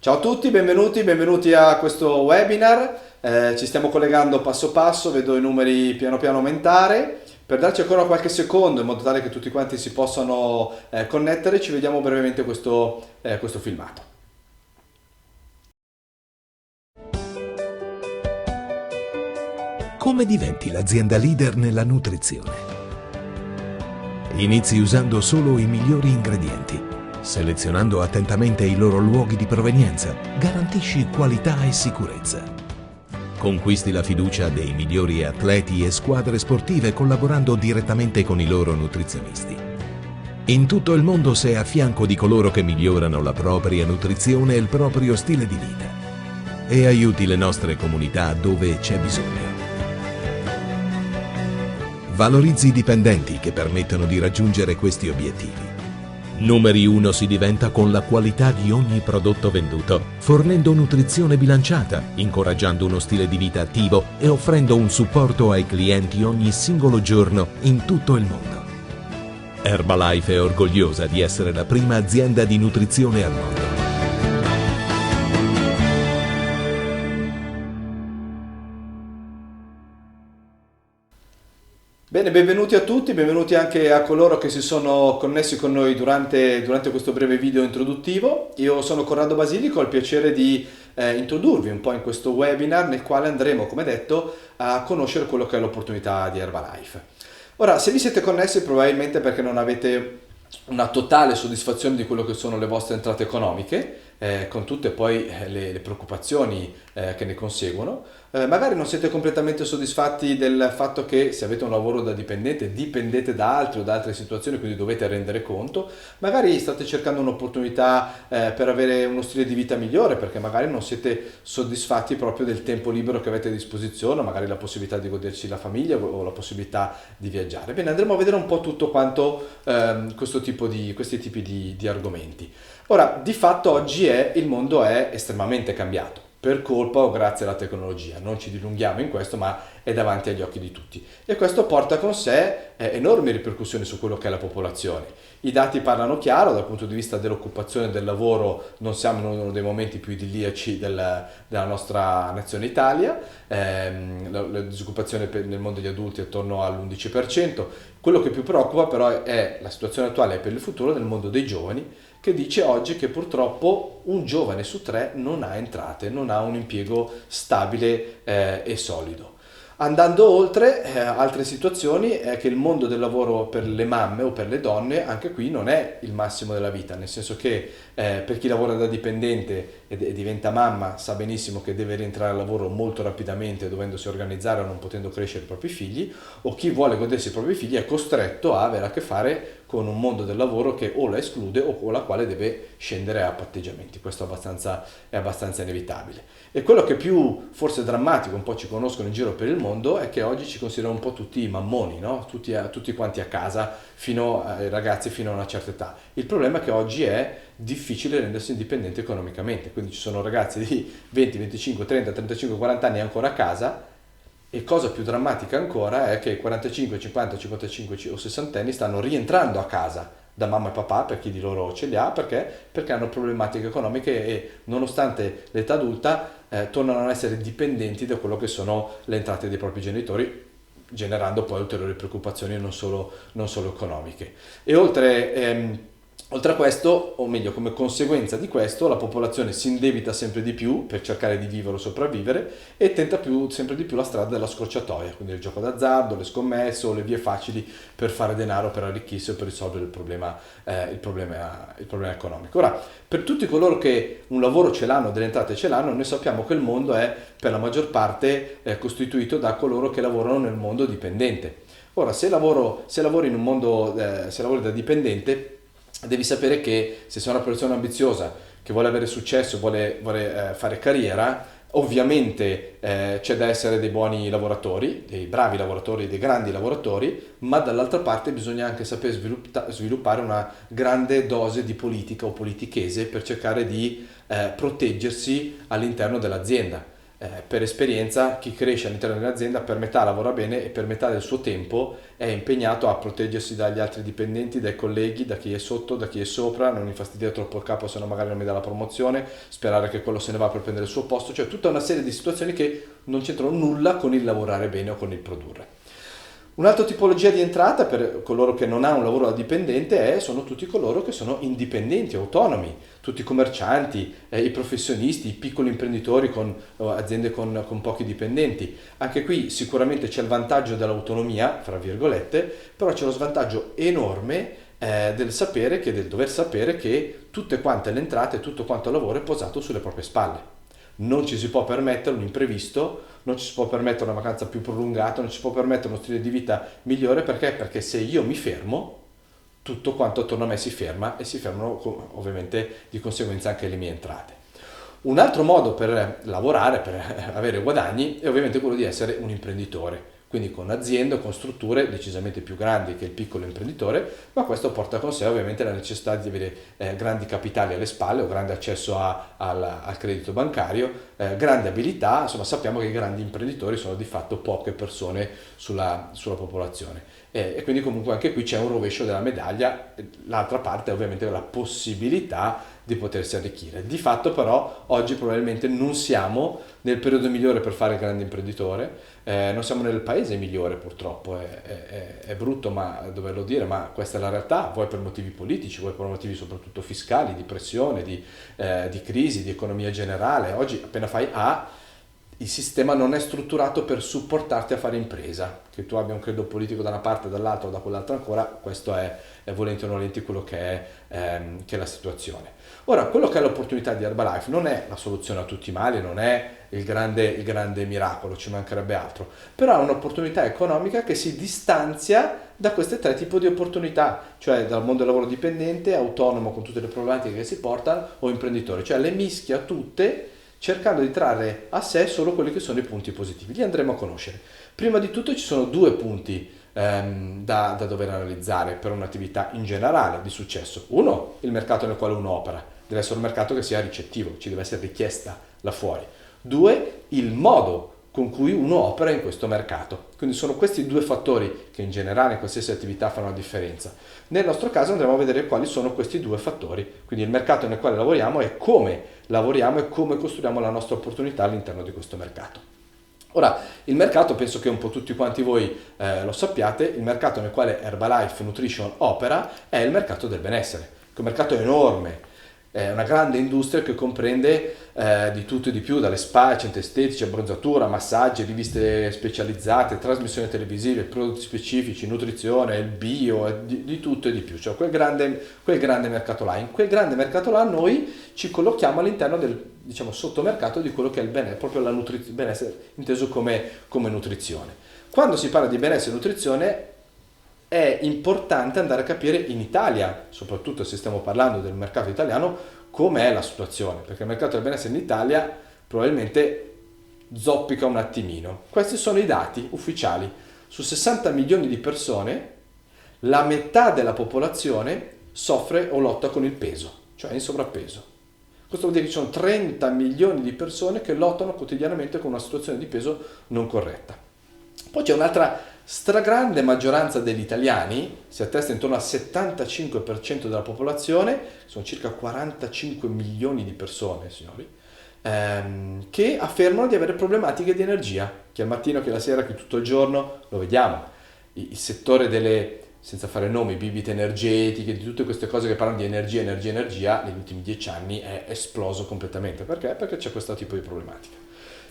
Ciao a tutti, benvenuti a questo webinar. Ci stiamo collegando passo passo, vedo i numeri piano piano aumentare. Per darci ancora qualche secondo in modo tale che tutti quanti si possano connettere, ci vediamo brevemente questo filmato. Come diventi l'azienda leader nella nutrizione? Inizi usando solo i migliori ingredienti. Selezionando attentamente i loro luoghi di provenienza, garantisci qualità e sicurezza. Conquisti la fiducia dei migliori atleti e squadre sportive collaborando direttamente con i loro nutrizionisti. In tutto il mondo sei a fianco di coloro che migliorano la propria nutrizione e il proprio stile di vita. E aiuti le nostre comunità dove c'è bisogno. Valorizzi i dipendenti che permettono di raggiungere questi obiettivi. Numeri 1 si diventa con la qualità di ogni prodotto venduto, fornendo nutrizione bilanciata, incoraggiando uno stile di vita attivo e offrendo un supporto ai clienti ogni singolo giorno in tutto il mondo. Herbalife è orgogliosa di essere la prima azienda di nutrizione al mondo. Bene, benvenuti a tutti, benvenuti anche a coloro che si sono connessi con noi durante questo breve video introduttivo. Io sono Corrado Basilico, ho il piacere di introdurvi un po' in questo webinar nel quale andremo, come detto, a conoscere quello che è l'opportunità di Herbalife. Ora, se vi siete connessi probabilmente perché non avete una totale soddisfazione di quello che sono le vostre entrate economiche, con tutte poi le preoccupazioni che ne conseguono. Magari non siete completamente soddisfatti del fatto che se avete un lavoro da dipendente dipendete da altri o da altre situazioni, quindi dovete rendere conto. Magari state cercando un'opportunità per avere uno stile di vita migliore, perché magari non siete soddisfatti proprio del tempo libero che avete a disposizione, magari la possibilità di godersi la famiglia o la possibilità di viaggiare. Bene, andremo a vedere un po' tutto quanto questi tipi di argomenti. Ora, di fatto oggi il mondo è estremamente cambiato, per colpa o grazie alla tecnologia. Non ci dilunghiamo in questo, ma è davanti agli occhi di tutti. E questo porta con sé enormi ripercussioni su quello che è la popolazione. I dati parlano chiaro, dal punto di vista dell'occupazione del lavoro non siamo in uno dei momenti più idilliaci della nostra nazione Italia. La disoccupazione nel mondo degli adulti è attorno all'11%. Quello che più preoccupa però è la situazione attuale e per il futuro del mondo dei giovani, che dice oggi che purtroppo un giovane su tre non ha entrate, non ha un impiego stabile e solido. Andando oltre, altre situazioni è che il mondo del lavoro per le mamme o per le donne anche qui non è il massimo della vita, nel senso che per chi lavora da dipendente e diventa mamma sa benissimo che deve rientrare al lavoro molto rapidamente dovendosi organizzare o non potendo crescere i propri figli, o chi vuole godersi i propri figli è costretto a avere a che fare con un mondo del lavoro che o la esclude o con la quale deve scendere a patteggiamenti. Questo è abbastanza inevitabile. E quello che più forse drammatico, un po' ci conoscono in giro per il mondo, è che oggi ci consideriamo un po' tutti mammoni, no? Tutti quanti a casa, fino ai ragazzi fino a una certa età. Il problema è che oggi è difficile rendersi indipendenti economicamente, quindi ci sono ragazzi di 20, 25, 30, 35, 40 anni ancora a casa. E cosa più drammatica ancora è che 45, 50, 55 o 60 anni stanno rientrando a casa da mamma e papà, per chi di loro ce li ha, perché hanno problematiche economiche e nonostante l'età adulta tornano ad essere dipendenti da quello che sono le entrate dei propri genitori, generando poi ulteriori preoccupazioni non solo economiche. E oltre a questo, o meglio come conseguenza di questo, la popolazione si indebita sempre di più per cercare di vivere o sopravvivere e tenta sempre di più la strada della scorciatoia, quindi il gioco d'azzardo, le scommesse o le vie facili per fare denaro, per arricchirsi o per risolvere il problema economico. Ora, per tutti coloro che un lavoro ce l'hanno, delle entrate ce l'hanno, noi sappiamo che il mondo è per la maggior parte costituito da coloro che lavorano nel mondo dipendente. Ora, se lavori in un mondo, se lavori da dipendente, devi sapere che se sei una persona ambiziosa che vuole avere successo, vuole fare carriera, ovviamente c'è da essere dei buoni lavoratori, dei bravi lavoratori, dei grandi lavoratori, ma dall'altra parte bisogna anche saper sviluppare una grande dose di politica o politichese per cercare di proteggersi all'interno dell'azienda. Per esperienza, chi cresce all'interno dell'azienda per metà lavora bene e per metà del suo tempo è impegnato a proteggersi dagli altri dipendenti, dai colleghi, da chi è sotto, da chi è sopra, non infastidire troppo il capo se no magari non mi dà la promozione, sperare che quello se ne va per prendere il suo posto, cioè tutta una serie di situazioni che non c'entrano nulla con il lavorare bene o con il produrre. Un'altra tipologia di entrata per coloro che non hanno un lavoro da dipendente sono tutti coloro che sono indipendenti, autonomi, tutti i commercianti, i professionisti, i piccoli imprenditori con aziende con pochi dipendenti. Anche qui sicuramente c'è il vantaggio dell'autonomia, fra virgolette, però c'è lo svantaggio enorme del dover sapere che tutte quante le entrate, tutto quanto il lavoro è posato sulle proprie spalle. Non ci si può permettere un imprevisto, non ci si può permettere una vacanza più prolungata, non ci si può permettere uno stile di vita migliore, perché? Perché se io mi fermo, tutto quanto attorno a me si ferma e si fermano ovviamente di conseguenza anche le mie entrate. Un altro modo per lavorare, per avere guadagni, è ovviamente quello di essere un imprenditore, quindi con aziende, con strutture decisamente più grandi che il piccolo imprenditore, ma questo porta con sé ovviamente la necessità di avere grandi capitali alle spalle o grande accesso al credito bancario, grandi abilità, insomma sappiamo che i grandi imprenditori sono di fatto poche persone sulla popolazione. E quindi comunque anche qui c'è un rovescio della medaglia, l'altra parte è ovviamente la possibilità di potersi arricchire. Di fatto però oggi probabilmente non siamo nel periodo migliore per fare il grande imprenditore, non siamo nel paese migliore purtroppo, è brutto doverlo dire, ma questa è la realtà, vuoi per motivi politici, vuoi per motivi soprattutto fiscali, di pressione, di crisi, di economia generale. Oggi appena fai il sistema non è strutturato per supportarti a fare impresa, che tu abbia un credo politico da una parte, dall'altra o da quell'altra ancora, questo è volenti o nolenti quello che è la situazione. Ora, quello che è l'opportunità di Herbalife non è la soluzione a tutti i mali, non è il grande miracolo, ci mancherebbe altro, però è un'opportunità economica che si distanzia da queste tre tipi di opportunità, cioè dal mondo del lavoro dipendente, autonomo con tutte le problematiche che si portano, o imprenditore, cioè le mischia tutte cercando di trarre a sé solo quelli che sono i punti positivi. Li andremo a conoscere. Prima di tutto ci sono due punti da dover analizzare per un'attività in generale di successo. Uno, il mercato nel quale uno opera. Deve essere un mercato che sia ricettivo, ci deve essere richiesta là fuori. Due, il modo con cui uno opera in questo mercato. Quindi sono questi due fattori che in generale in qualsiasi attività fanno la differenza. Nel nostro caso andremo a vedere quali sono questi due fattori, quindi il mercato nel quale lavoriamo e come lavoriamo e come costruiamo la nostra opportunità all'interno di questo mercato. Ora, il mercato, penso che un po' tutti quanti voi lo sappiate, il mercato nel quale Herbalife Nutrition opera è il mercato del benessere, che è un mercato enorme, è una grande industria che comprende di tutto e di più, dalle spa, centri estetici, abbronzatura, massaggi, riviste specializzate, trasmissioni televisive, prodotti specifici, nutrizione, il bio, di tutto e di più, cioè quel grande mercato là. In quel grande mercato là noi ci collochiamo all'interno del, diciamo, sottomercato di quello che è il benessere, proprio benessere inteso come nutrizione. Quando si parla di benessere e nutrizione è importante andare a capire in Italia, soprattutto se stiamo parlando del mercato italiano, com'è la situazione, perché il mercato del benessere in Italia probabilmente zoppica un attimino. Questi sono i dati ufficiali. Su 60 milioni di persone, la metà della popolazione soffre o lotta con il peso, cioè in sovrappeso. Questo vuol dire che ci sono 30 milioni di persone che lottano quotidianamente con una situazione di peso non corretta. Poi c'è un'altra stragrande maggioranza degli italiani, si attesta intorno al 75% della popolazione, sono circa 45 milioni di persone, signori, che affermano di avere problematiche di energia, che al mattino, che la sera, che tutto il giorno, lo vediamo. Il settore delle, senza fare nomi, bibite energetiche, di tutte queste cose che parlano di energia, negli ultimi 10 anni è esploso completamente. Perché? Perché c'è questo tipo di problematica.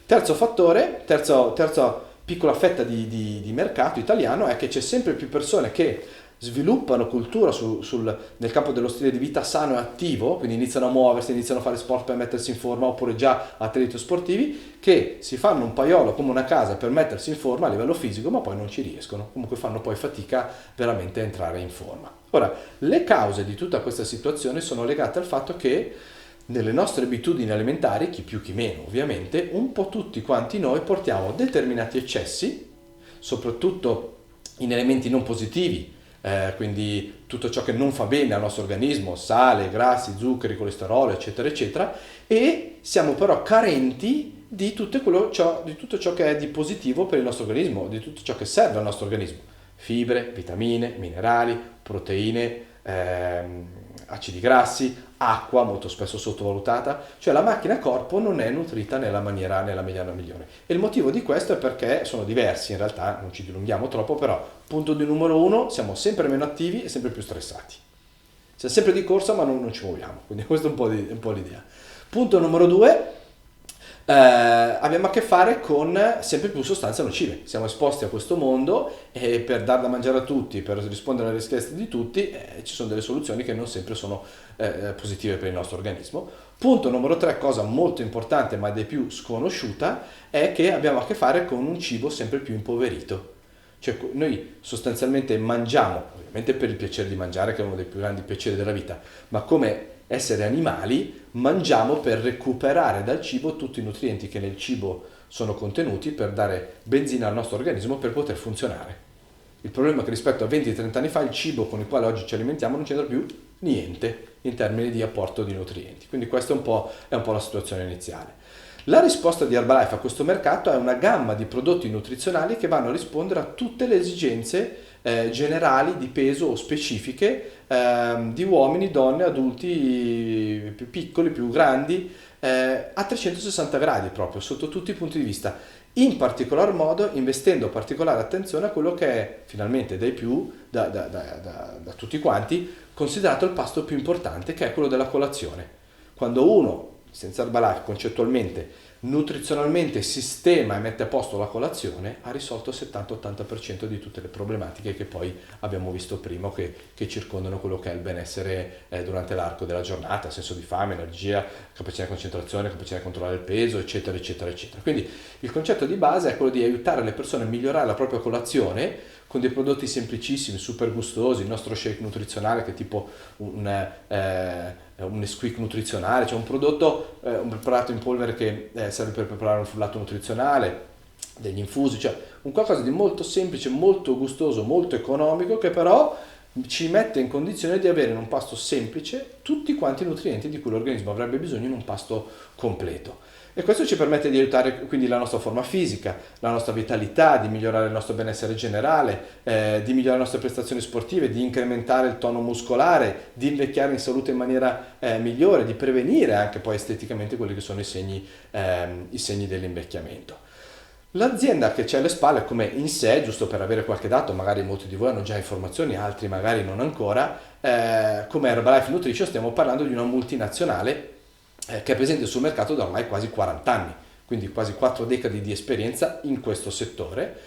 Terzo fattore, terza piccola fetta di mercato italiano è che c'è sempre più persone che sviluppano cultura nel campo dello stile di vita sano e attivo, quindi iniziano a muoversi, iniziano a fare sport per mettersi in forma, oppure già atleti sportivi, che si fanno un paiolo come una casa per mettersi in forma a livello fisico, ma poi non ci riescono, comunque fanno poi fatica veramente a entrare in forma. Ora, le cause di tutta questa situazione sono legate al fatto che nelle nostre abitudini alimentari, chi più chi meno ovviamente, un po' tutti quanti noi portiamo determinati eccessi, soprattutto in elementi non positivi, quindi tutto ciò che non fa bene al nostro organismo, sale, grassi, zuccheri, colesterolo, eccetera, eccetera, e siamo però carenti di tutto ciò che è di positivo per il nostro organismo, di tutto ciò che serve al nostro organismo. Fibre, vitamine, minerali, proteine, acidi grassi, acqua molto spesso sottovalutata, cioè la macchina corpo non è nutrita nella maniera migliore. E il motivo di questo è perché sono diversi, in realtà non ci dilunghiamo troppo, però punto di numero uno, siamo sempre meno attivi e sempre più stressati. Siamo sempre di corsa ma non ci muoviamo, quindi questo è un po' l'idea. Punto numero due, abbiamo a che fare con sempre più sostanze nocive. Siamo esposti a questo mondo e per dar da mangiare a tutti, per rispondere alle richieste di tutti, ci sono delle soluzioni che non sempre sono positive per il nostro organismo. Punto numero 3, cosa molto importante ma dei più sconosciuta, è che abbiamo a che fare con un cibo sempre più impoverito. Cioè noi sostanzialmente mangiamo, ovviamente per il piacere di mangiare, che è uno dei più grandi piaceri della vita, ma come essere animali mangiamo per recuperare dal cibo tutti i nutrienti che nel cibo sono contenuti per dare benzina al nostro organismo per poter funzionare. Il problema è che rispetto a 20-30 anni fa il cibo con il quale oggi ci alimentiamo non c'entra più niente in termini di apporto di nutrienti. Quindi questa è un po' la situazione iniziale. La risposta di Herbalife a questo mercato è una gamma di prodotti nutrizionali che vanno a rispondere a tutte le esigenze generali di peso o specifiche di uomini, donne, adulti, più piccoli, più grandi, a 360 gradi proprio, sotto tutti i punti di vista. In particolar modo investendo particolare attenzione a quello che è finalmente dai più, da tutti quanti, considerato il pasto più importante, che è quello della colazione. Quando uno, senza Herbalife, concettualmente, nutrizionalmente sistema e mette a posto la colazione, ha risolto il 70-80% di tutte le problematiche che poi abbiamo visto prima, che circondano quello che è il benessere durante l'arco della giornata, senso di fame, energia, capacità di concentrazione, capacità di controllare il peso, eccetera, eccetera, eccetera. Quindi il concetto di base è quello di aiutare le persone a migliorare la propria colazione con dei prodotti semplicissimi, super gustosi, il nostro shake nutrizionale che è tipo un Nesquik nutrizionale, cioè un prodotto, un preparato in polvere che serve per preparare un frullato nutrizionale, degli infusi, cioè un qualcosa di molto semplice, molto gustoso, molto economico, che però ci mette in condizione di avere in un pasto semplice tutti quanti i nutrienti di cui l'organismo avrebbe bisogno in un pasto completo. E questo ci permette di aiutare quindi la nostra forma fisica, la nostra vitalità, di migliorare il nostro benessere generale, di migliorare le nostre prestazioni sportive, di incrementare il tono muscolare, di invecchiare in salute in maniera migliore, di prevenire anche poi esteticamente quelli che sono i segni dell'invecchiamento. L'azienda che c'è alle spalle come in sé, giusto per avere qualche dato, magari molti di voi hanno già informazioni, altri magari non ancora, come Herbalife Nutrition stiamo parlando di una multinazionale che è presente sul mercato da ormai quasi 40 anni, quindi quasi 4 decadi di esperienza in questo settore,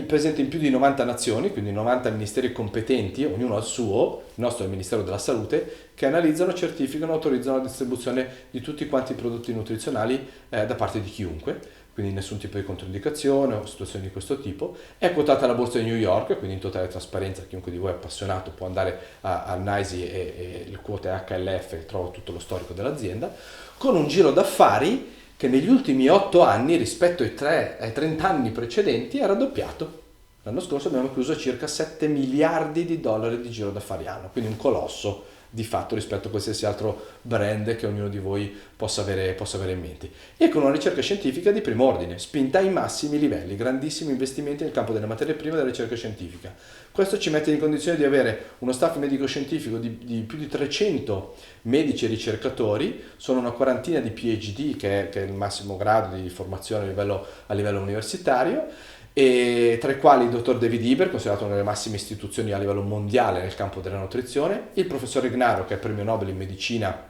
presente in più di 90 nazioni, quindi 90 ministeri competenti, ognuno al suo, il nostro è il Ministero della Salute, che analizzano, certificano, autorizzano la distribuzione di tutti quanti i prodotti nutrizionali da parte di chiunque, quindi nessun tipo di controindicazione o situazioni di questo tipo. È quotata alla borsa di New York, quindi in totale trasparenza, chiunque di voi è appassionato può andare al NYSE e il quote HLF e trova tutto lo storico dell'azienda, con un giro d'affari che negli ultimi 8 anni rispetto ai 30 anni precedenti è raddoppiato. L'anno scorso abbiamo chiuso a circa 7 miliardi di dollari di giro d'affari anno, quindi un colosso di fatto rispetto a qualsiasi altro brand che ognuno di voi possa avere in mente, e con una ricerca scientifica di primo ordine, spinta ai massimi livelli, grandissimi investimenti nel campo delle materie prime e della ricerca scientifica. Questo ci mette in condizione di avere uno staff medico-scientifico di più di 300 medici e ricercatori, sono una quarantina di PhD, che è il massimo grado di formazione a livello universitario, e tra i quali il dottor David Eber, considerato una delle massime istituzioni a livello mondiale nel campo della nutrizione, il professor Ignaro, che è premio Nobel in medicina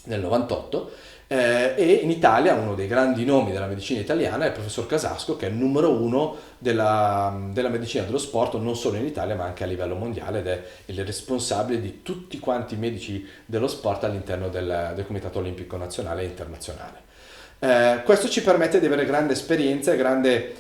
nel 98, e in Italia uno dei grandi nomi della medicina italiana è il professor Casasco, che è il numero uno della medicina dello sport, non solo in Italia ma anche a livello mondiale, ed è il responsabile di tutti quanti i medici dello sport all'interno del Comitato Olimpico Nazionale e Internazionale. Questo ci permette di avere grande esperienza e grande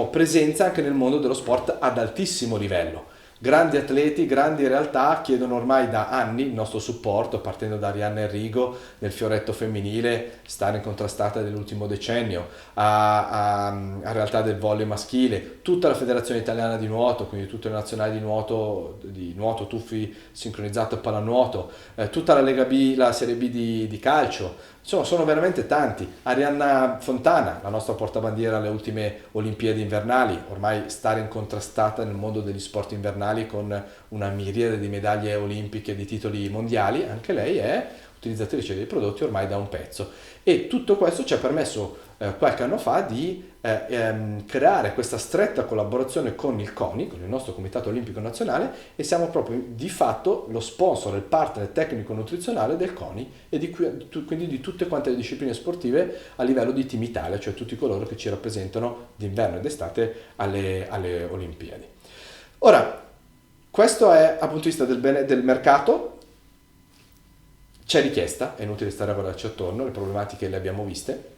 presenza anche nel mondo dello sport ad altissimo livello. Grandi atleti, grandi realtà chiedono ormai da anni il nostro supporto, partendo da Arianna Enrigo nel fioretto femminile, star incontrastata dell'ultimo decennio, a realtà del volley maschile, tutta la Federazione Italiana di Nuoto, quindi tutte le nazionali di nuoto, tuffi sincronizzato e pallanuoto, tutta la Lega B, la Serie B di calcio. Insomma, sono veramente tanti. Arianna Fontana, la nostra portabandiera alle ultime Olimpiadi invernali, ormai stare incontrastata nel mondo degli sport invernali con una miriade di medaglie olimpiche e di titoli mondiali, anche lei è utilizzatrice dei prodotti ormai da un pezzo. E tutto questo ci ha permesso qualche anno fa di creare questa stretta collaborazione con il CONI, con il nostro Comitato Olimpico Nazionale, e siamo proprio di fatto lo sponsor, il partner tecnico-nutrizionale del CONI e quindi di tutte quante le discipline sportive a livello di Team Italia, cioè tutti coloro che ci rappresentano d'inverno ed estate alle Olimpiadi. Ora, questo è dal punto di vista del mercato. C'è richiesta, è inutile stare a guardarci attorno, le problematiche le abbiamo viste,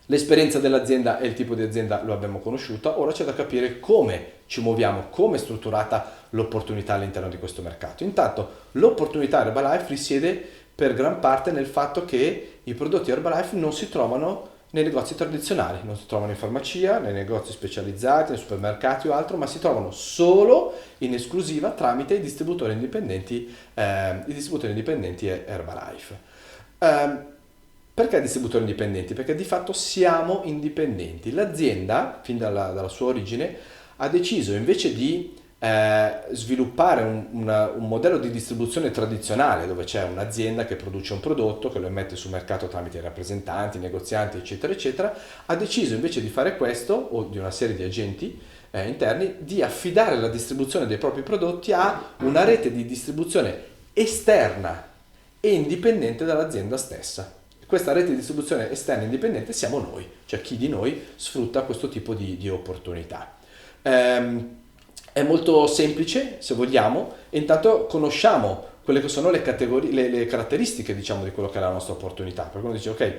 l'esperienza dell'azienda e il tipo di azienda lo abbiamo conosciuta, ora c'è da capire come ci muoviamo, come è strutturata l'opportunità all'interno di questo mercato. Intanto l'opportunità Herbalife risiede per gran parte nel fatto che i prodotti Herbalife non si trovano nei negozi tradizionali, non si trovano in farmacia, nei negozi specializzati, nei supermercati o altro, ma si trovano solo in esclusiva tramite i distributori indipendenti Herbalife. Perché distributori indipendenti? Perché di fatto siamo indipendenti. L'azienda, fin dalla sua origine, ha deciso invece di sviluppare un modello di distribuzione tradizionale dove c'è un'azienda che produce un prodotto, che lo mette sul mercato tramite i rappresentanti, negozianti, eccetera, eccetera, ha deciso invece di fare questo, o di una serie di agenti interni, di affidare la distribuzione dei propri prodotti a una rete di distribuzione esterna e indipendente dall'azienda stessa. Questa rete di distribuzione esterna e indipendente siamo noi, cioè chi di noi sfrutta questo tipo di opportunità. È molto semplice, se vogliamo, e intanto conosciamo quelle che sono le categorie, le caratteristiche, diciamo, di quello che è la nostra opportunità. Perché uno dice, ok,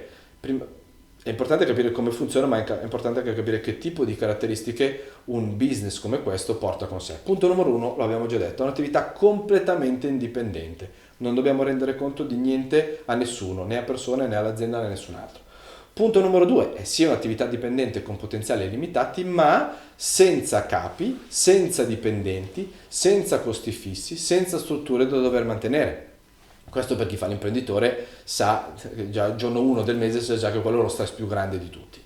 è importante capire come funziona, ma è importante anche capire che tipo di caratteristiche un business come questo porta con sé. Punto numero 1, lo abbiamo già detto, è un'attività completamente indipendente. Non dobbiamo rendere conto di niente a nessuno, né a persone, né all'azienda, né a nessun altro. Punto numero 2, è sì un'attività dipendente con potenziali limitati, ma senza capi, senza dipendenti, senza costi fissi, senza strutture da dover mantenere. Questo per chi fa l'imprenditore sa, già il giorno 1 del mese sa già che quello è lo stress più grande di tutti.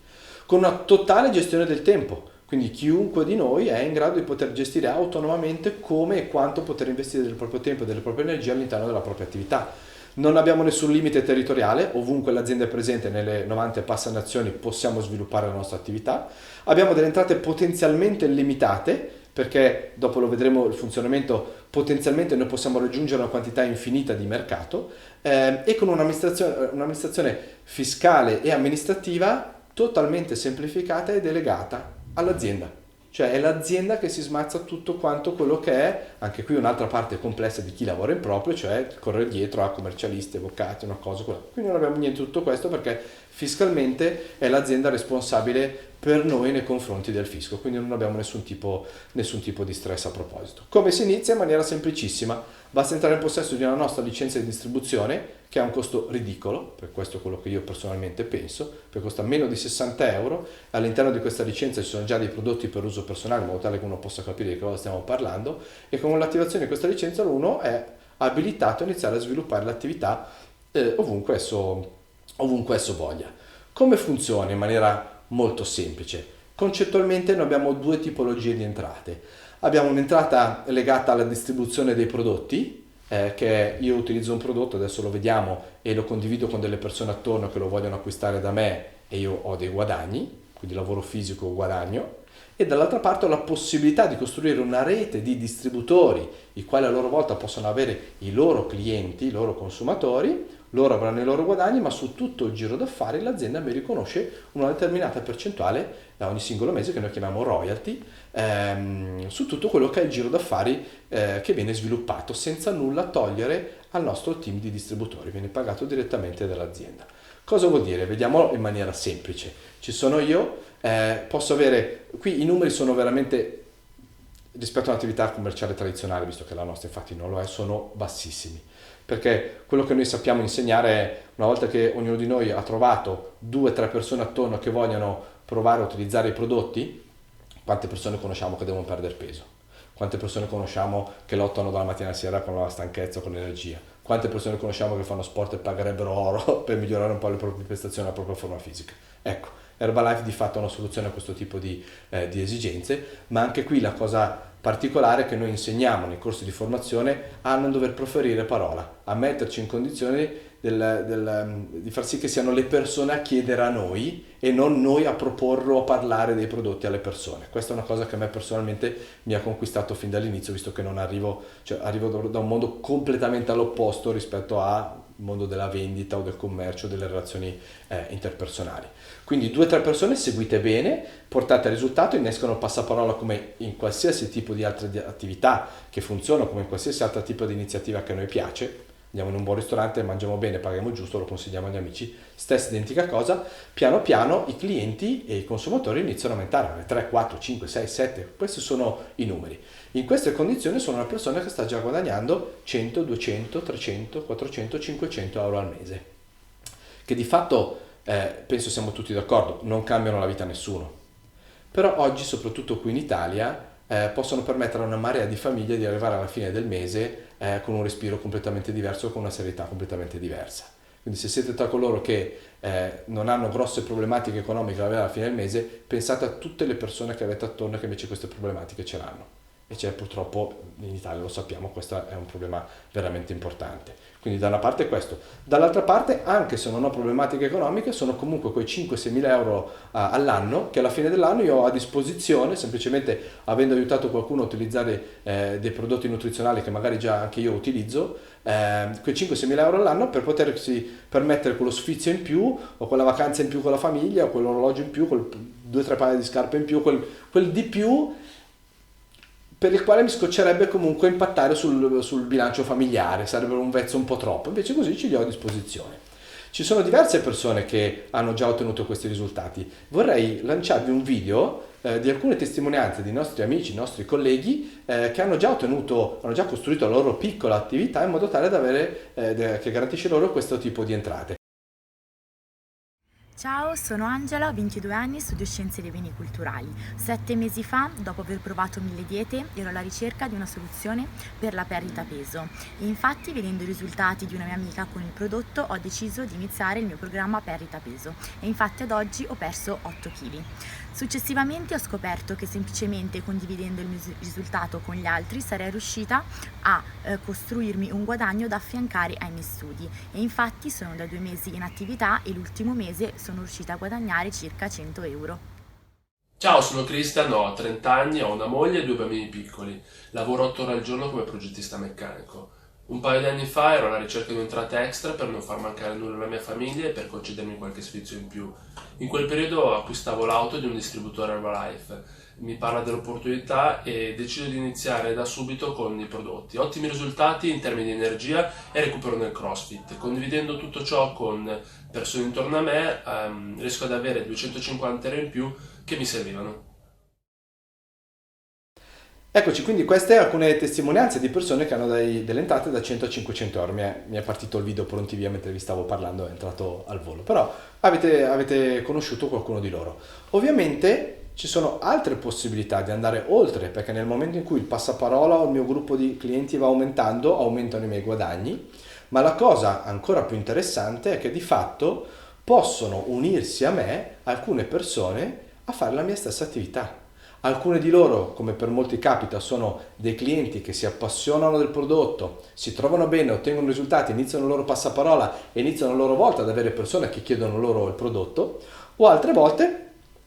Con una totale gestione del tempo, quindi chiunque di noi è in grado di poter gestire autonomamente come e quanto poter investire del proprio tempo e delle proprie energie all'interno della propria attività. Non abbiamo nessun limite territoriale, ovunque l'azienda è presente nelle 90 e passa nazioni possiamo sviluppare la nostra attività. Abbiamo delle entrate potenzialmente limitate, perché dopo lo vedremo il funzionamento, potenzialmente noi possiamo raggiungere una quantità infinita di mercato e con un'amministrazione fiscale e amministrativa totalmente semplificata e delegata all'azienda. Cioè è l'azienda che si smazza tutto quanto quello che è, anche qui un'altra parte complessa di chi lavora in proprio, cioè correre dietro a commercialisti, avvocati, una cosa, quella. Quindi non abbiamo niente di tutto questo perché fiscalmente è l'azienda responsabile per noi nei confronti del fisco, quindi non abbiamo nessun tipo di stress a proposito. Come si inizia? In maniera semplicissima, basta entrare in possesso di una nostra licenza di distribuzione che ha un costo ridicolo, per questo è quello che io personalmente penso, perché costa meno di 60 euro, all'interno di questa licenza ci sono già dei prodotti per uso personale in modo tale che uno possa capire di cosa stiamo parlando e con l'attivazione di questa licenza uno è abilitato a iniziare a sviluppare l'attività ovunque esso voglia. Come funziona in maniera molto semplice? Concettualmente noi abbiamo due tipologie di entrate. Abbiamo un'entrata legata alla distribuzione dei prodotti, che io utilizzo un prodotto, adesso lo vediamo e lo condivido con delle persone attorno che lo vogliono acquistare da me e io ho dei guadagni, quindi lavoro fisico guadagno, e dall'altra parte ho la possibilità di costruire una rete di distributori, i quali a loro volta possono avere i loro clienti, i loro consumatori, loro avranno i loro guadagni, ma su tutto il giro d'affari l'azienda mi riconosce una determinata percentuale da ogni singolo mese, che noi chiamiamo royalty, su tutto quello che è il giro d'affari che viene sviluppato, senza nulla togliere al nostro team di distributori, viene pagato direttamente dall'azienda. Cosa vuol dire? Vediamolo in maniera semplice. Ci sono io, posso avere, qui i numeri sono veramente rispetto a un'attività commerciale tradizionale, visto che la nostra infatti non lo è, sono bassissimi. Perché quello che noi sappiamo insegnare è, una volta che ognuno di noi ha trovato 2 o 3 persone attorno che vogliono provare a utilizzare i prodotti, quante persone conosciamo che devono perdere peso? Quante persone conosciamo che lottano dalla mattina alla sera con la stanchezza, con l'energia? Quante persone conosciamo che fanno sport e pagherebbero oro per migliorare un po' le proprie prestazioni, la propria forma fisica? Ecco, Herbalife di fatto è una soluzione a questo tipo di esigenze, ma anche qui la cosa particolare è che noi insegniamo nei corsi di formazione a non dover proferire parola, a metterci in condizione di far sì che siano le persone a chiedere a noi e non noi a proporre o a parlare dei prodotti alle persone. Questa è una cosa che a me personalmente mi ha conquistato fin dall'inizio, visto che non arrivo da un mondo completamente all'opposto rispetto al mondo della vendita o del commercio, delle relazioni interpersonali. Quindi 2 o 3 persone seguite bene, portate al risultato, innescano il passaparola come in qualsiasi tipo di altre attività che funzionano, come in qualsiasi altro tipo di iniziativa che a noi piace. Andiamo in un buon ristorante, mangiamo bene, paghiamo giusto, lo consigliamo agli amici, stessa identica cosa. Piano piano i clienti e i consumatori iniziano a aumentare, 3, 4, 5, 6, 7, questi sono i numeri. In queste condizioni sono una persona che sta già guadagnando 100, 200, 300, 400, 500 euro al mese, che di fatto, penso siamo tutti d'accordo, non cambiano la vita a nessuno. Però oggi, soprattutto qui in Italia, possono permettere a una marea di famiglie di arrivare alla fine del mese con un respiro completamente diverso, con una serietà completamente diversa. Quindi se siete tra coloro che non hanno grosse problematiche economiche alla fine del mese, pensate a tutte le persone che avete attorno che invece queste problematiche ce l'hanno. E c'è purtroppo, in Italia lo sappiamo, questo è un problema veramente importante. Quindi da una parte questo, dall'altra parte anche se non ho problematiche economiche sono comunque quei 5-6 mila euro all'anno che alla fine dell'anno io ho a disposizione, semplicemente avendo aiutato qualcuno a utilizzare dei prodotti nutrizionali che magari già anche io utilizzo, quei 5-6 mila euro all'anno per potersi permettere quello sfizio in più o quella vacanza in più con la famiglia o quell'orologio in più, quel 2-3 paia di scarpe in più, quel di più per il quale mi scoccerebbe comunque impattare sul bilancio familiare, sarebbe un vezzo un po' troppo, invece così ce li ho a disposizione. Ci sono diverse persone che hanno già ottenuto questi risultati. Vorrei lanciarvi un video di alcune testimonianze di nostri amici, nostri colleghi che hanno già costruito la loro piccola attività in modo tale da avere, che garantisce loro questo tipo di entrate. Ciao, sono Angela, ho 22 anni, studio Scienze dei Beni Culturali. 7 mesi fa, dopo aver provato 1000 diete, ero alla ricerca di una soluzione per la perdita peso. E infatti, vedendo i risultati di una mia amica con il prodotto, ho deciso di iniziare il mio programma perdita peso. E infatti ad oggi ho perso 8 kg. Successivamente ho scoperto che semplicemente condividendo il mio risultato con gli altri sarei riuscita a costruirmi un guadagno da affiancare ai miei studi. E infatti sono da 2 mesi in attività e l'ultimo mese sono riuscita a guadagnare circa 100 euro. Ciao, sono Cristian, ho 30 anni, ho una moglie e 2 bambini piccoli. Lavoro 8 ore al giorno come progettista meccanico. Un paio di anni fa ero alla ricerca di un'entrata extra per non far mancare nulla alla mia famiglia e per concedermi qualche sfizio in più. In quel periodo acquistavo l'auto di un distributore Herbalife. Mi parla dell'opportunità e decido di iniziare da subito con i prodotti. Ottimi risultati in termini di energia e recupero nel CrossFit. Condividendo tutto ciò con persone intorno a me, riesco ad avere 250 euro in più che mi servivano. Eccoci, quindi queste alcune testimonianze di persone che hanno delle entrate da 100 a 500 euro. Mi è partito il video pronti via mentre vi stavo parlando, è entrato al volo. Però avete conosciuto qualcuno di loro. Ovviamente ci sono altre possibilità di andare oltre, perché nel momento in cui il passaparola o il mio gruppo di clienti va aumentando, aumentano i miei guadagni. Ma la cosa ancora più interessante è che di fatto possono unirsi a me alcune persone a fare la mia stessa attività. Alcune di loro, come per molti capita, sono dei clienti che si appassionano del prodotto, si trovano bene, ottengono risultati, iniziano il loro passaparola e iniziano a loro volta ad avere persone che chiedono loro il prodotto, o altre volte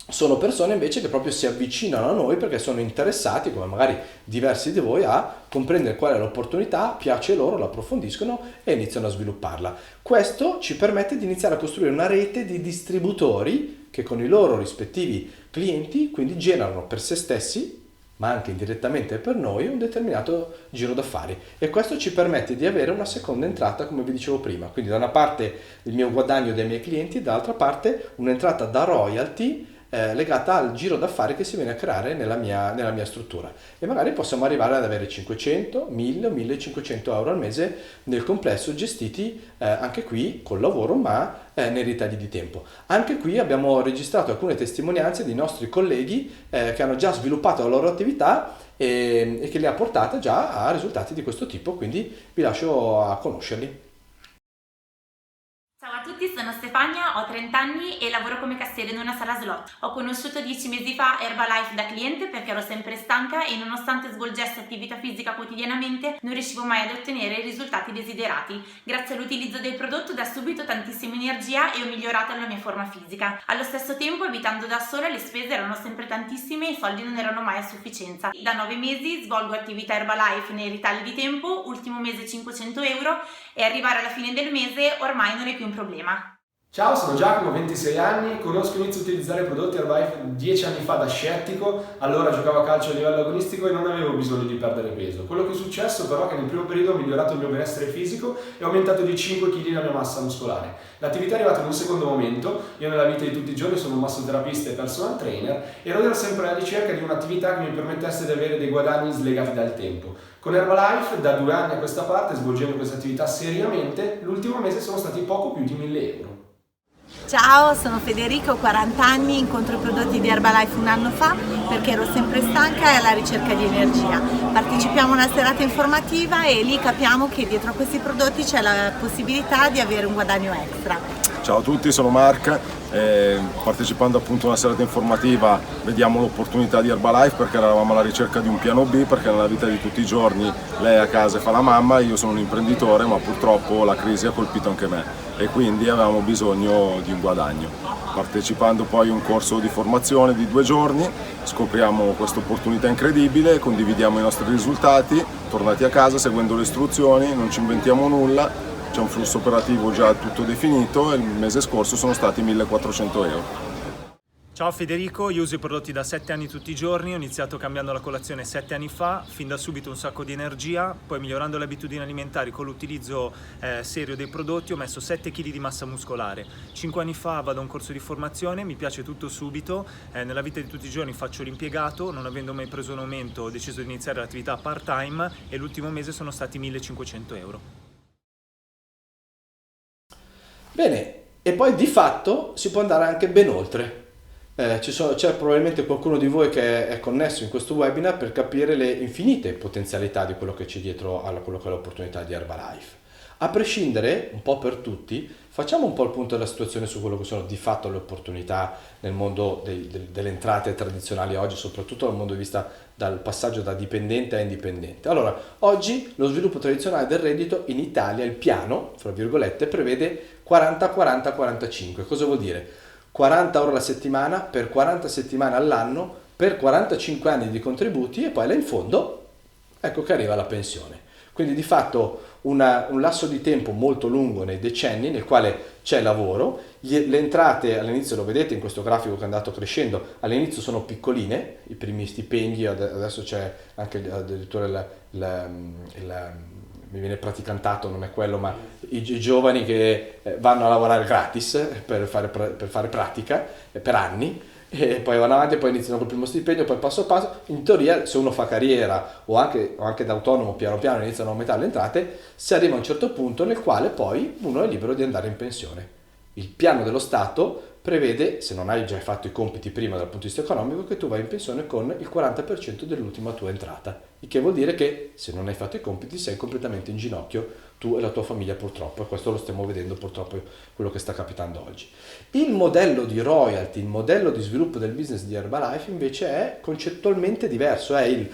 sono persone invece che proprio si avvicinano a noi perché sono interessati, come magari diversi di voi, a comprendere qual è l'opportunità, piace loro, la approfondiscono e iniziano a svilupparla. Questo ci permette di iniziare a costruire una rete di distributori che con i loro rispettivi clienti quindi generano per se stessi, ma anche indirettamente per noi, un determinato giro d'affari, e questo ci permette di avere una seconda entrata, come vi dicevo prima. Quindi da una parte il mio guadagno dai miei clienti, dall'altra parte un'entrata da royalty legata al giro d'affari che si viene a creare nella mia struttura, e magari possiamo arrivare ad avere 500, 1000 o 1500 euro al mese nel complesso, gestiti anche qui col lavoro, ma nei ritagli di tempo. Anche qui abbiamo registrato alcune testimonianze di nostri colleghi che hanno già sviluppato la loro attività e che le ha portate già a risultati di questo tipo, quindi vi lascio a conoscerli. Ciao a tutti, sono Stefania, ho 30 anni e lavoro come cassiere in una sala slot. Ho conosciuto 10 mesi fa Herbalife da cliente perché ero sempre stanca e nonostante svolgessi attività fisica quotidianamente non riuscivo mai ad ottenere i risultati desiderati. Grazie all'utilizzo del prodotto da subito tantissima energia e ho migliorato la mia forma fisica. Allo stesso tempo, abitando da sola, le spese erano sempre tantissime e i soldi non erano mai a sufficienza. Da 9 mesi svolgo attività Herbalife nei ritagli di tempo, ultimo mese 500 euro, e arrivare alla fine del mese ormai non è più un problema. Ciao, sono Giacomo, 26 anni, conosco e inizio a utilizzare prodotti Herbalife 10 anni fa da scettico, allora giocavo a calcio a livello agonistico e non avevo bisogno di perdere peso. Quello che è successo però è che nel primo periodo ho migliorato il mio benessere fisico e ho aumentato di 5 kg la mia massa muscolare. L'attività è arrivata in un secondo momento, io nella vita di tutti i giorni sono un massoterapista e personal trainer e ero sempre alla ricerca di un'attività che mi permettesse di avere dei guadagni slegati dal tempo. Con Herbalife, da 2 anni a questa parte, svolgendo questa attività seriamente, l'ultimo mese sono stati poco più di 1000 euro. Ciao, sono Federica, ho 40 anni, incontro i prodotti di Herbalife un anno fa perché ero sempre stanca e alla ricerca di energia. Partecipiamo a una serata informativa e lì capiamo che dietro a questi prodotti c'è la possibilità di avere un guadagno extra. Ciao a tutti, sono Mark, partecipando appunto a una serata informativa vediamo l'opportunità di Herbalife perché eravamo alla ricerca di un piano B, perché nella vita di tutti i giorni lei a casa fa la mamma, io sono un imprenditore ma purtroppo la crisi ha colpito anche me e quindi avevamo bisogno di un guadagno. Partecipando poi a un corso di formazione di 2 giorni scopriamo questa opportunità incredibile, condividiamo i nostri risultati, tornati a casa seguendo le istruzioni, non ci inventiamo nulla. C'è un flusso operativo già tutto definito e il mese scorso sono stati 1400 euro. Ciao Federico, io uso i prodotti da 7 anni tutti i giorni, ho iniziato cambiando la colazione 7 anni fa, fin da subito un sacco di energia, poi migliorando le abitudini alimentari con l'utilizzo serio dei prodotti ho messo 7 kg di massa muscolare. 5 anni fa vado a un corso di formazione, mi piace tutto subito, nella vita di tutti i giorni faccio l'impiegato, non avendo mai preso un aumento ho deciso di iniziare l'attività part-time e l'ultimo mese sono stati 1500 euro. Bene, e poi di fatto si può andare anche ben oltre. C'è probabilmente qualcuno di voi che è connesso in questo webinar per capire le infinite potenzialità di quello che c'è dietro a quello che è l'opportunità di Herbalife. A prescindere, un po' per tutti, facciamo un po' il punto della situazione su quello che sono di fatto le opportunità nel mondo delle entrate tradizionali oggi, soprattutto dal punto di vista dal passaggio da dipendente a indipendente. Allora, oggi lo sviluppo tradizionale del reddito in Italia, il piano, fra virgolette, prevede 40-40-45. Cosa vuol dire? 40 ore alla settimana per 40 settimane all'anno per 45 anni di contributi e poi là in fondo ecco che arriva la pensione. Quindi di fatto un lasso di tempo molto lungo nei decenni nel quale c'è lavoro, le entrate all'inizio, lo vedete in questo grafico che è andato crescendo, all'inizio sono piccoline, i primi stipendi, adesso c'è anche addirittura mi viene praticantato, non è quello, ma i giovani che vanno a lavorare gratis per fare pratica per anni e poi vanno avanti e poi iniziano col primo stipendio, poi passo passo. In teoria, se uno fa carriera o anche da autonomo, piano piano iniziano a aumentare le entrate, si arriva a un certo punto nel quale poi uno è libero di andare in pensione. Il piano dello Stato prevede, se non hai già fatto i compiti prima dal punto di vista economico, che tu vai in pensione con il 40% dell'ultima tua entrata, il che vuol dire che se non hai fatto i compiti sei completamente in ginocchio tu e la tua famiglia, purtroppo, e questo lo stiamo vedendo purtroppo quello che sta capitando oggi. Il modello di royalty, il modello di sviluppo del business di Herbalife invece è concettualmente diverso, è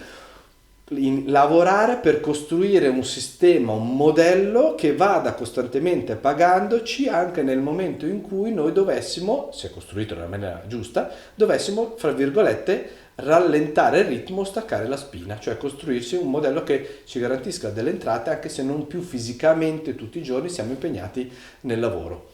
lavorare per costruire un sistema, un modello che vada costantemente pagandoci anche nel momento in cui noi dovessimo, se costruito nella maniera giusta, dovessimo, fra virgolette, rallentare il ritmo, staccare la spina, cioè costruirsi un modello che ci garantisca delle entrate anche se non più fisicamente tutti i giorni siamo impegnati nel lavoro.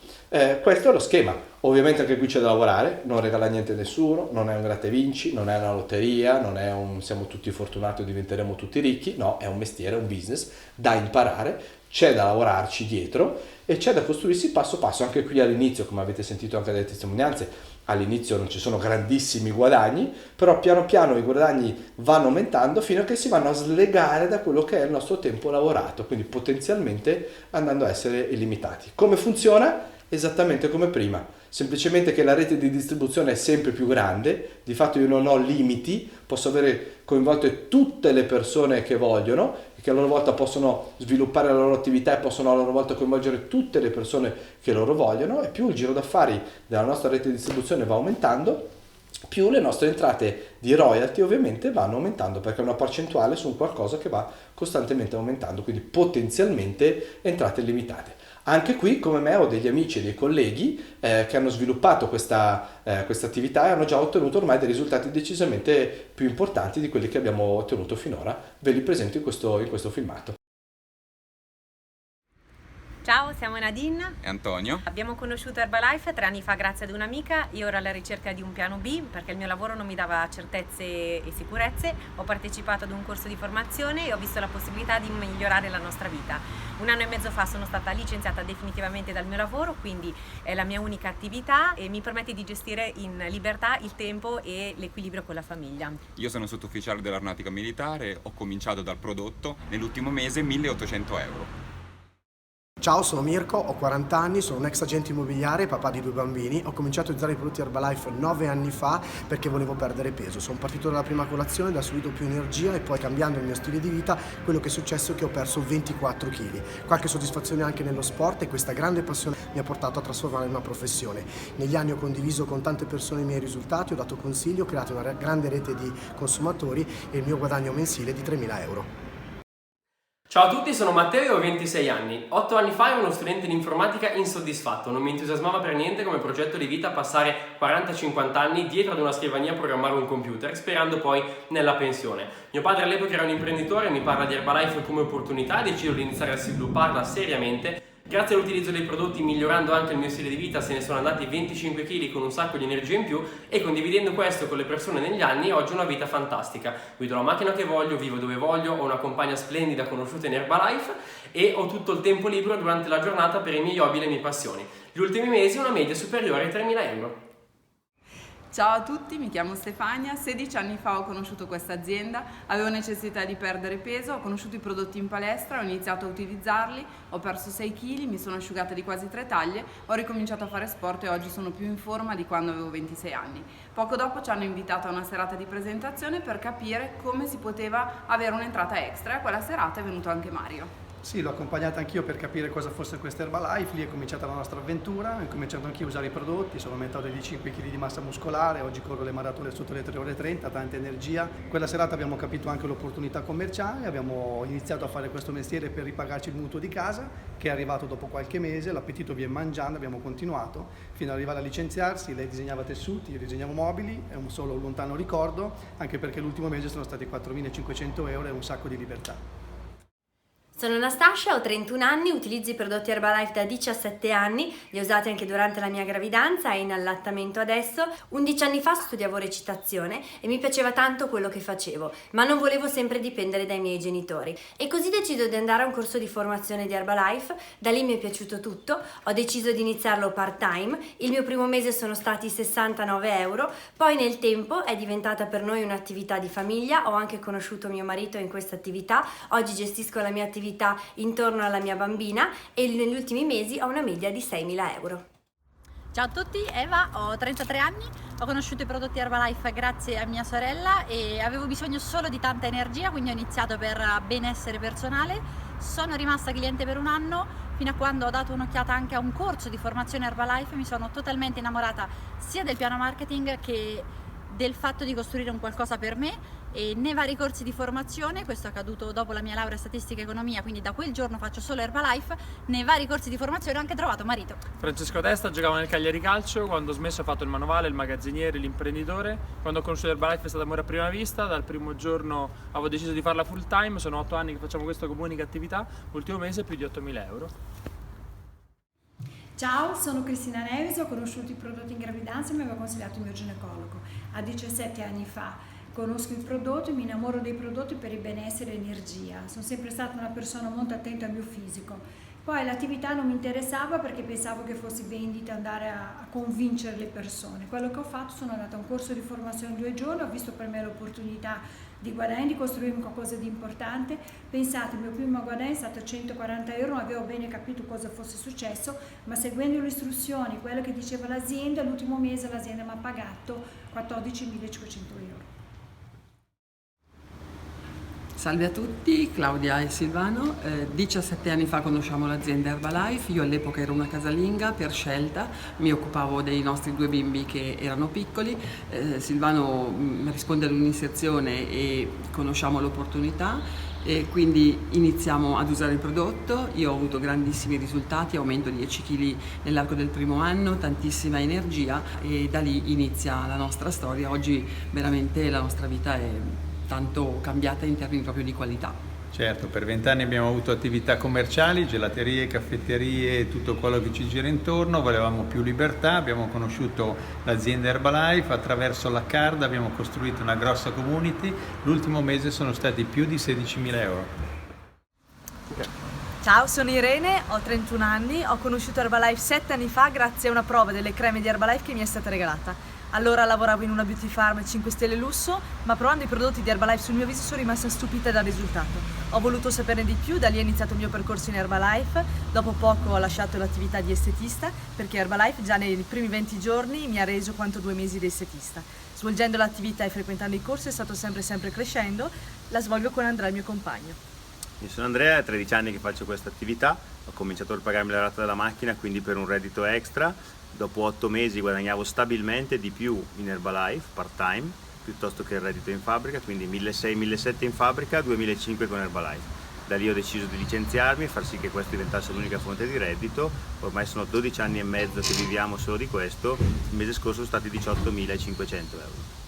Questo è lo schema. Ovviamente anche qui c'è da lavorare, non regala niente a nessuno, non è un gratta e vinci, non è una lotteria, non è siamo tutti fortunati o diventeremo tutti ricchi, no, è un mestiere, un business da imparare, c'è da lavorarci dietro e c'è da costruirsi passo passo. Anche qui all'inizio, come avete sentito anche dalle testimonianze, all'inizio non ci sono grandissimi guadagni, però piano piano i guadagni vanno aumentando fino a che si vanno a slegare da quello che è il nostro tempo lavorato, quindi potenzialmente andando a essere illimitati. Come funziona? Esattamente come prima, semplicemente che la rete di distribuzione è sempre più grande, di fatto io non ho limiti, posso avere coinvolte tutte le persone che vogliono e che a loro volta possono sviluppare la loro attività e possono a loro volta coinvolgere tutte le persone che loro vogliono, e più il giro d'affari della nostra rete di distribuzione va aumentando, più le nostre entrate di royalty ovviamente vanno aumentando, perché è una percentuale su un qualcosa che va costantemente aumentando, quindi potenzialmente entrate limitate. Anche qui, come me, ho degli amici e dei colleghi che hanno sviluppato questa attività e hanno già ottenuto ormai dei risultati decisamente più importanti di quelli che abbiamo ottenuto finora. Ve li presento in questo filmato. Ciao, siamo Nadine e Antonio. Abbiamo conosciuto Herbalife 3 anni fa grazie ad un'amica. Io ero alla ricerca di un piano B perché il mio lavoro non mi dava certezze e sicurezze. Ho partecipato ad un corso di formazione e ho visto la possibilità di migliorare la nostra vita. 1 anno e mezzo fa sono stata licenziata definitivamente dal mio lavoro, quindi è la mia unica attività e mi permette di gestire in libertà il tempo e l'equilibrio con la famiglia. Io sono sottufficiale dell'aeronautica militare, ho cominciato dal prodotto, nell'ultimo mese 1.800 euro. Ciao, sono Mirko, ho 40 anni, sono un ex agente immobiliare, papà di 2 bambini. Ho cominciato a usare i prodotti Herbalife 9 anni fa perché volevo perdere peso. Sono partito dalla prima colazione, da subito più energia e poi cambiando il mio stile di vita quello che è successo è che ho perso 24 kg. Qualche soddisfazione anche nello sport e questa grande passione mi ha portato a trasformare in una professione. Negli anni ho condiviso con tante persone i miei risultati, ho dato consigli, ho creato una grande rete di consumatori e il mio guadagno mensile è di 3.000 euro. Ciao a tutti, sono Matteo e ho 26 anni. 8 anni fa ero uno studente di informatica insoddisfatto, non mi entusiasmava per niente come progetto di vita passare 40-50 anni dietro ad una scrivania a programmare un computer, sperando poi nella pensione. Mio padre all'epoca era un imprenditore, mi parla di Herbalife come opportunità e decido di iniziare a svilupparla seriamente. Grazie all'utilizzo dei prodotti, migliorando anche il mio stile di vita, se ne sono andati 25 kg con un sacco di energia in più e condividendo questo con le persone negli anni, oggi ho una vita fantastica. Guido la macchina che voglio, vivo dove voglio, ho una compagna splendida conosciuta in Herbalife e ho tutto il tempo libero durante la giornata per i miei hobby e le mie passioni. Gli ultimi mesi una media superiore ai 3.000 euro. Ciao a tutti, mi chiamo Stefania, 16 anni fa ho conosciuto questa azienda, avevo necessità di perdere peso, ho conosciuto i prodotti in palestra, ho iniziato a utilizzarli, ho perso 6 kg, mi sono asciugata di quasi 3 taglie, ho ricominciato a fare sport e oggi sono più in forma di quando avevo 26 anni. Poco dopo ci hanno invitato a una serata di presentazione per capire come si poteva avere un'entrata extra e a quella serata è venuto anche Mario. Sì, l'ho accompagnata anch'io per capire cosa fosse questa Herbalife, lì è cominciata la nostra avventura, ho incominciato anch'io a usare i prodotti, sono aumentato di 5 kg di massa muscolare, oggi corro le maratone sotto le 3 ore e 30, tanta energia. Quella serata abbiamo capito anche l'opportunità commerciale, abbiamo iniziato a fare questo mestiere per ripagarci il mutuo di casa, che è arrivato dopo qualche mese, l'appetito viene mangiando, abbiamo continuato fino ad arrivare a licenziarsi. Lei disegnava tessuti, io disegnavo mobili, è un solo lontano ricordo, anche perché l'ultimo mese sono stati 4.500 euro e un sacco di libertà. Sono Anastasia, ho 31 anni, utilizzo i prodotti Herbalife da 17 anni, li ho usati anche durante la mia gravidanza e in allattamento adesso. 11 anni fa studiavo recitazione e mi piaceva tanto quello che facevo, ma non volevo sempre dipendere dai miei genitori. E così decido di andare a un corso di formazione di Herbalife, da lì mi è piaciuto tutto, ho deciso di iniziarlo part-time, il mio primo mese sono stati 69 euro, poi nel tempo è diventata per noi un'attività di famiglia, ho anche conosciuto mio marito in questa attività, oggi gestisco la mia attività intorno alla mia bambina e negli ultimi mesi ho una media di 6.000 euro. Ciao a tutti, Eva, ho 33 anni, ho conosciuto i prodotti Herbalife grazie a mia sorella e avevo bisogno solo di tanta energia, quindi ho iniziato per benessere personale. Sono rimasta cliente per 1 anno, fino a quando ho dato un'occhiata anche a un corso di formazione Herbalife e mi sono totalmente innamorata sia del piano marketing che del fatto di costruire un qualcosa per me. E nei vari corsi di formazione, questo è accaduto dopo la mia laurea in statistica e economia, quindi da quel giorno faccio solo Herbalife, nei vari corsi di formazione ho anche trovato marito. Francesco Testa, giocavo nel Cagliari Calcio, quando ho smesso ho fatto il manovale, il magazziniere, l'imprenditore. Quando ho conosciuto Herbalife è stato amore a prima vista, dal primo giorno avevo deciso di farla full time, sono 8 anni che facciamo questa come unica attività, l'ultimo mese più di 8.000 euro. Ciao, sono Cristina Nevis, ho conosciuto i prodotti in gravidanza e mi aveva consigliato il mio ginecologo a 17 anni fa. conosco i prodotti, mi innamoro dei prodotti per il benessere e l'energia. Sono sempre stata una persona molto attenta al mio fisico. Poi l'attività non mi interessava perché pensavo che fosse vendita, andare a convincere le persone. Quello che ho fatto, sono andata a un corso di formazione 2 giorni, ho visto per me l'opportunità di guadagnare, di costruire qualcosa di importante. Pensate, il mio primo guadagno è stato 140 euro, non avevo bene capito cosa fosse successo, ma seguendo le istruzioni, quello che diceva l'azienda, l'ultimo mese l'azienda mi ha pagato 14.500 euro. Salve a tutti, Claudia e Silvano. 17 anni fa conosciamo l'azienda Herbalife, io all'epoca ero una casalinga per scelta, mi occupavo dei nostri 2 bimbi che erano piccoli, Silvano risponde all'iniziazione e conosciamo l'opportunità e quindi iniziamo ad usare il prodotto. Io ho avuto grandissimi risultati, aumento 10 kg nell'arco del primo anno, tantissima energia e da lì inizia la nostra storia. Oggi veramente la nostra vita è tanto cambiata in termini proprio di qualità. Certo, per 20 anni abbiamo avuto attività commerciali, gelaterie, caffetterie, tutto quello che ci gira intorno, volevamo più libertà, abbiamo conosciuto l'azienda Herbalife, attraverso la card abbiamo costruito una grossa community, l'ultimo mese sono stati più di 16.000 euro. Ciao, sono Irene, ho 31 anni, ho conosciuto Herbalife 7 anni fa grazie a una prova delle creme di Herbalife che mi è stata regalata. Allora lavoravo in una beauty farm 5 stelle lusso, ma provando i prodotti di Herbalife sul mio viso sono rimasta stupita dal risultato. Ho voluto saperne di più, da lì è iniziato il mio percorso in Herbalife. Dopo poco ho lasciato l'attività di estetista perché Herbalife già nei primi 20 giorni mi ha reso quanto 2 mesi di estetista. Svolgendo l'attività e frequentando i corsi è stato sempre crescendo, la svolgo con Andrea, il mio compagno. Io sono Andrea, è 13 anni che faccio questa attività, ho cominciato a pagarmi la rata della macchina, quindi per un reddito extra. Dopo 8 mesi guadagnavo stabilmente di più in Herbalife, part-time, piuttosto che il reddito in fabbrica, quindi 1.600-1.700 in fabbrica, 2.500 con Herbalife. Da lì ho deciso di licenziarmi e far sì che questo diventasse l'unica fonte di reddito. Ormai sono 12 anni e mezzo che viviamo solo di questo, il mese scorso sono stati 18.500 euro.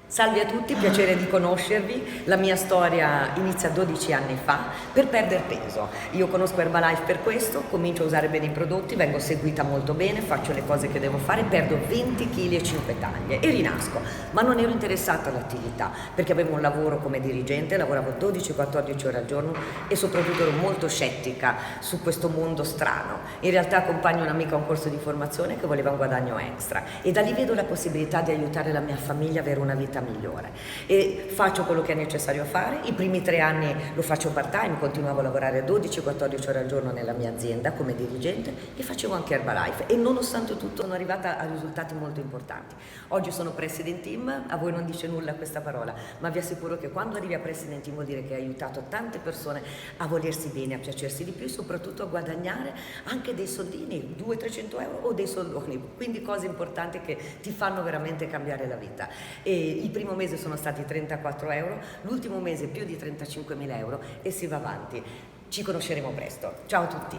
Salve a tutti, piacere di conoscervi. La mia storia inizia 12 anni fa per perdere peso. Io conosco Herbalife per questo, comincio a usare bene i prodotti, vengo seguita molto bene, faccio le cose che devo fare, perdo 20 kg e 5 taglie e rinasco. Ma non ero interessata all'attività perché avevo un lavoro come dirigente, lavoravo 12-14 ore al giorno e soprattutto ero molto scettica su questo mondo strano. In realtà accompagno un'amica a un corso di formazione che voleva un guadagno extra e da lì vedo la possibilità di aiutare la mia famiglia a avere una vita migliore e faccio quello che è necessario fare. I primi 3 anni lo faccio part time, continuavo a lavorare 12-14 ore al giorno nella mia azienda come dirigente e facevo anche Herbalife e nonostante tutto sono arrivata a risultati molto importanti. Oggi sono president team, a voi non dice nulla questa parola, ma vi assicuro che quando arrivi a president team vuol dire che hai aiutato tante persone a volersi bene, a piacersi di più e soprattutto a guadagnare anche dei soldini, 200-300 euro o dei soldoni, quindi cose importanti che ti fanno veramente cambiare la vita. E il primo mese sono stati 34 euro, l'ultimo mese più di 35.000 euro e si va avanti. Ci conosceremo presto. Ciao a tutti.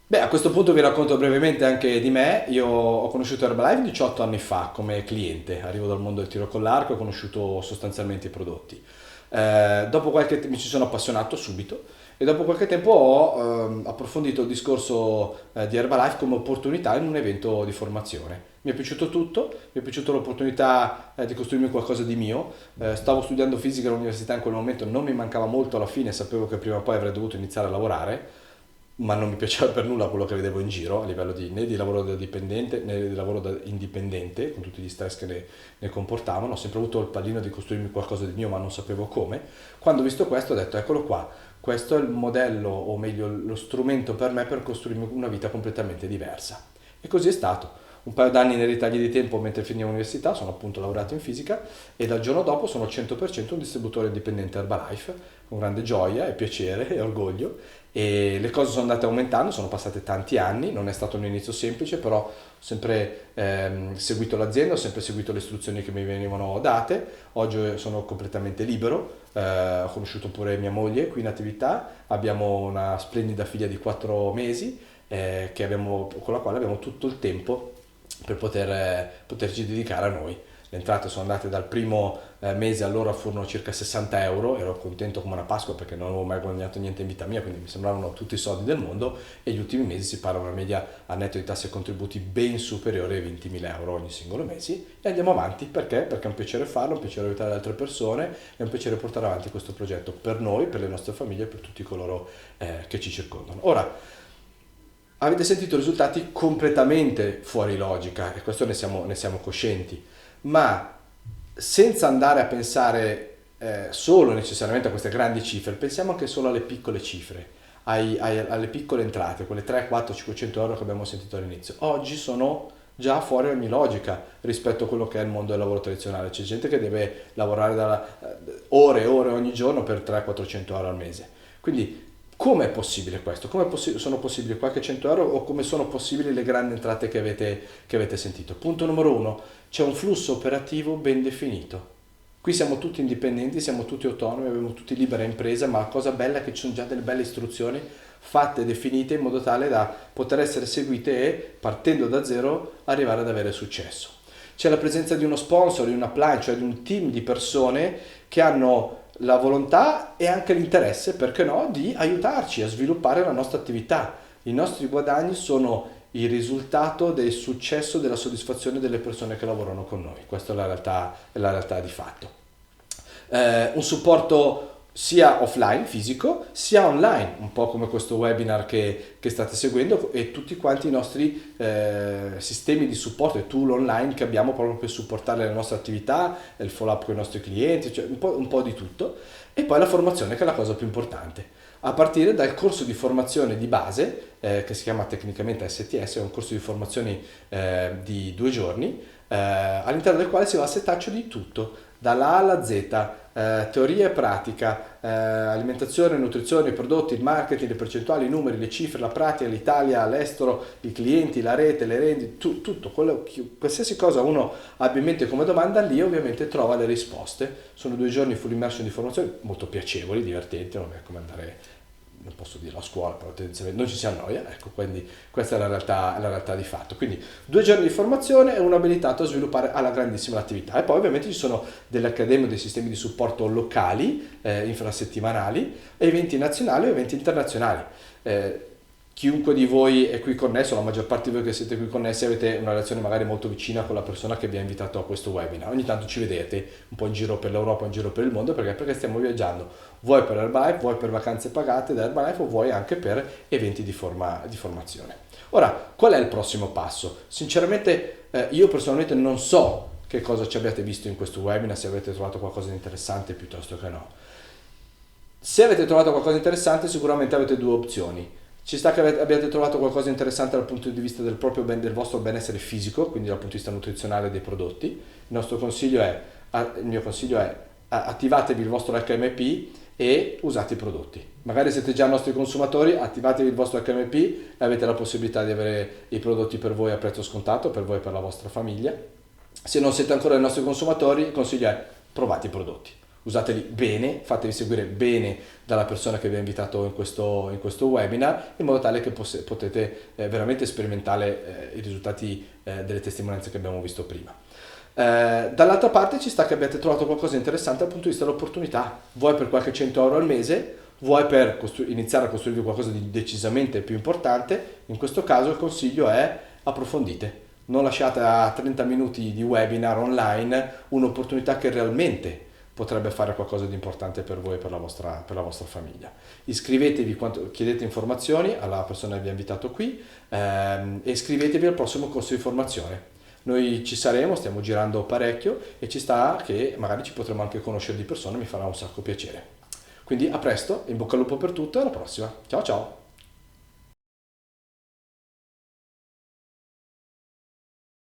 Beh, a questo punto vi racconto brevemente anche di me. Io ho conosciuto Herbalife 18 anni fa come cliente, arrivo dal mondo del tiro con l'arco e ho conosciuto sostanzialmente i prodotti. Dopo qualche tempo mi ci sono appassionato subito e dopo qualche tempo ho approfondito il discorso di Herbalife come opportunità in un evento di formazione. Mi è piaciuto tutto, mi è piaciuta l'opportunità di costruirmi qualcosa di mio. Stavo studiando fisica all'università in quel momento, non mi mancava molto alla fine, sapevo che prima o poi avrei dovuto iniziare a lavorare, ma non mi piaceva per nulla quello che vedevo in giro a livello né di lavoro da dipendente né di lavoro da indipendente, con tutti gli stress che ne comportavano. Ho sempre avuto il pallino di costruirmi qualcosa di mio, ma non sapevo come. Quando ho visto questo ho detto eccolo qua, questo è il modello, o meglio lo strumento per me per costruirmi una vita completamente diversa. E così è stato. Un paio d'anni nei ritagli di tempo mentre finivo l'università, sono appunto laureato in fisica e dal giorno dopo sono al 100% un distributore indipendente Herbalife, con grande gioia e piacere e orgoglio, e le cose sono andate aumentando, sono passati tanti anni, non è stato un inizio semplice, però ho sempre seguito l'azienda, ho sempre seguito le istruzioni che mi venivano date. Oggi sono completamente libero, ho conosciuto pure mia moglie qui in attività, abbiamo una splendida figlia di 4 mesi con la quale abbiamo tutto il tempo per poterci dedicare a noi. Le entrate sono andate dal primo mese, allora furono circa 60 euro, ero contento come una Pasqua perché non avevo mai guadagnato niente in vita mia, quindi mi sembravano tutti i soldi del mondo, e gli ultimi mesi si parla di una media a netto di tasse e contributi ben superiore ai 20.000 euro ogni singolo mese, e andiamo avanti. Perché? Perché è un piacere farlo, è un piacere aiutare le altre persone, è un piacere portare avanti questo progetto per noi, per le nostre famiglie e per tutti coloro che ci circondano. Ora, avete sentito risultati completamente fuori logica, e questo ne siamo coscienti, ma senza andare a pensare solo necessariamente a queste grandi cifre, pensiamo anche solo alle piccole cifre, alle piccole entrate, quelle 3, 4, 500 euro che abbiamo sentito all'inizio. Oggi sono già fuori ogni logica rispetto a quello che è il mondo del lavoro tradizionale. C'è gente che deve lavorare ore e ore ogni giorno per 300-400 euro al mese. Quindi come è possibile questo? Come sono possibili qualche 100 euro, o come sono possibili le grandi entrate che avete sentito? Punto numero 1, c'è un flusso operativo ben definito. Qui siamo tutti indipendenti, siamo tutti autonomi, abbiamo tutti libera impresa, ma la cosa bella è che ci sono già delle belle istruzioni fatte e definite in modo tale da poter essere seguite e, partendo da zero, arrivare ad avere successo. C'è la presenza di uno sponsor, di un upline, cioè di un team di persone che hanno la volontà e anche l'interesse, perché no, di aiutarci a sviluppare la nostra attività. I nostri guadagni sono il risultato del successo, della soddisfazione delle persone che lavorano con noi. Questa è la realtà di fatto. Un supporto sia offline, fisico, sia online, un po' come questo webinar che state seguendo, e tutti quanti i nostri sistemi di supporto e tool online che abbiamo proprio per supportare le nostre attività, il follow up con i nostri clienti, cioè un po' di tutto. E poi la formazione, che è la cosa più importante, a partire dal corso di formazione di base, che si chiama tecnicamente STS, è un corso di formazione di 2 giorni, all'interno del quale si va a setaccio di tutto, dalla A alla Z, teoria e pratica, alimentazione, nutrizione, i prodotti, il marketing, le percentuali, i numeri, le cifre, la pratica, l'Italia, l'estero, i clienti, la rete, le rendite, tutto, qualsiasi cosa uno abbia in mente come domanda, lì ovviamente trova le risposte. Sono 2 giorni full immersion di formazione, molto piacevoli, divertenti, non è come andare, non posso dirlo, a scuola, però tendenzialmente non ci si annoia, ecco, quindi questa è la realtà di fatto. Quindi 2 giorni di formazione e uno abilitato a sviluppare alla grandissima l'attività. E poi ovviamente ci sono delle accademie, dei sistemi di supporto locali, infrasettimanali, eventi nazionali e eventi internazionali. Chiunque di voi è qui connesso, la maggior parte di voi che siete qui connessi, avete una relazione magari molto vicina con la persona che vi ha invitato a questo webinar. Ogni tanto ci vedete un po' in giro per l'Europa, in giro per il mondo, perché stiamo viaggiando, vuoi per Herbalife, vuoi per vacanze pagate da Herbalife, o vuoi anche per eventi di formazione. Ora, qual è il prossimo passo? Sinceramente io personalmente non so che cosa ci abbiate visto in questo webinar, se avete trovato qualcosa di interessante piuttosto che no. Se avete trovato qualcosa di interessante, sicuramente avete 2 opzioni. Ci sta che abbiate trovato qualcosa di interessante dal punto di vista del vostro benessere fisico, quindi dal punto di vista nutrizionale dei prodotti. Il mio consiglio è attivatevi il vostro HMP e usate i prodotti. Magari siete già nostri consumatori, attivatevi il vostro HMP e avete la possibilità di avere i prodotti per voi a prezzo scontato, per voi e per la vostra famiglia. Se non siete ancora i nostri consumatori, il consiglio è provate i prodotti. Usateli bene, fatevi seguire bene dalla persona che vi ha invitato in questo webinar, in modo tale che potete veramente sperimentare i risultati delle testimonianze che abbiamo visto prima. Dall'altra parte ci sta che abbiate trovato qualcosa di interessante dal punto di vista dell'opportunità, vuoi per qualche 100 euro al mese, vuoi per iniziare a costruirvi qualcosa di decisamente più importante. In questo caso il consiglio è approfondite. Non lasciate a 30 minuti di webinar online un'opportunità che realmente potrebbe fare qualcosa di importante per voi e per la vostra famiglia. Iscrivetevi, chiedete informazioni alla persona che vi ha invitato qui e iscrivetevi al prossimo corso di formazione. Noi ci saremo, stiamo girando parecchio e ci sta che magari ci potremo anche conoscere di persona, mi farà un sacco piacere. Quindi a presto, in bocca al lupo per tutto e alla prossima. Ciao ciao!